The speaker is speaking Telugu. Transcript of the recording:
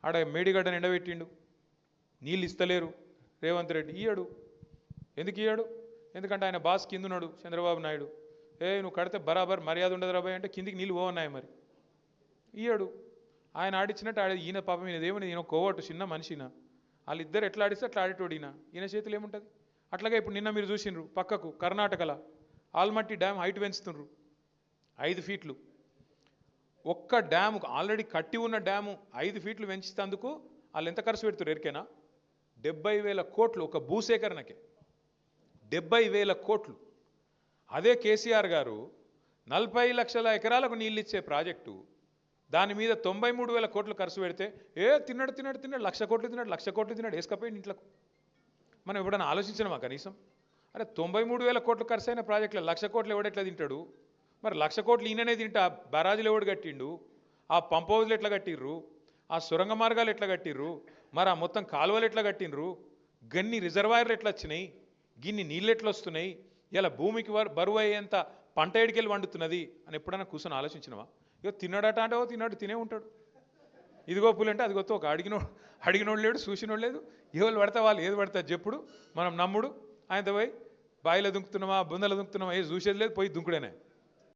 ఆడ మేడిగడ్డను ఎండబెట్టిండు, నీళ్ళు ఇస్తలేరు రేవంత్ రెడ్డి. ఇయ్యడు. ఎందుకు ఇయ్యడు? ఎందుకంటే ఆయన బాస్ కింద ఉన్నాడు చంద్రబాబు నాయుడు. నువ్వు కడితే బరాబర్ మర్యాద ఉండదు రాబాయ్ అంటే కిందికి నీళ్ళు పోవన్నాయి. మరి ఇయ్యడు. ఆయన ఆడిచ్చినట్టు ఈయన పాపం ఈయన దేవుని ఈయన కోవట్టు చిన్న మనిషిన. వాళ్ళిద్దరు ఎట్లా ఆడిస్తే అట్లా ఆడేటోడు ఈయన చేతులు ఏముంటుంది. అట్లాగే ఇప్పుడు నిన్న మీరు చూసిండ్రు పక్కకు కర్ణాటకలో ఆల్మట్టి డ్యామ్ హైట్ పెంచుతుండ్రు 5 ఫీట్లు. ఒక్క డ్యాము ఆల్రెడీ కట్టి ఉన్న డ్యాము 5 ఫీట్లు పెంచుతందుకు వాళ్ళు ఎంత ఖర్చు పెడుతున్నారు ఎరికేనా? 70,000 కోట్లు ఒక భూసేకరణకే. 70,000 కోట్లు. అదే కేసీఆర్ గారు 40 లక్షల ఎకరాలకు నీళ్ళు ఇచ్చే ప్రాజెక్టు దాని మీద 93,000 కోట్లు ఖర్చు పెడితే తిన్నాడు 1,00,000 కోట్లు తిన్నాడు 1,00,000 కోట్లు తిన్నాడు వేసుకపోయింది ఇంట్లోకు. మనం ఎప్పుడైనా ఆలోచించినామా కనీసం? అరే 93,000 కోట్లు ఖర్చు అయిన ప్రాజెక్టులో 1,00,000 కోట్లు ఎవడెట్లా తింటాడు? మరి 1,00,000 కోట్లు ఈయననే తింటా బరాజులు ఎవడు కట్టిండు? ఆ పంప్ హౌజులు ఎట్లా కట్టిర్రు? ఆ సొరంగ మార్గాలు ఎట్లా కట్టిర్రు? మరి ఆ మొత్తం కాలువలు ఎట్లా కట్టిండ్రు? గన్ని రిజర్వాయర్లు ఎట్లా వచ్చినాయి? గిన్ని నీళ్ళు ఎట్లా వస్తున్నాయి? ఇలా భూమికి బరువు అయ్యేంత పంట ఎడికెళ్ళి వండుతున్నది అని ఎప్పుడైనా కూర్చొని ఆలోచించినవా? ఇక తిన్నాడట అంటే తిన్నాడు తినే ఉంటాడు. ఇదిగో పులంటే అదిగొత్తో ఒక అడిగినోడు లేడు, చూసినోడు లేదు. ఎవరు పడతా వాళ్ళు ఏది పడతా చెప్పుడు మనం నమ్ముడు. ఆయనతో పోయి బాయిలో దుంకుతున్నామా బుందలో దుంకుతున్నామా ఏది చూసేది లేదు, పోయి దుంకుడేనే.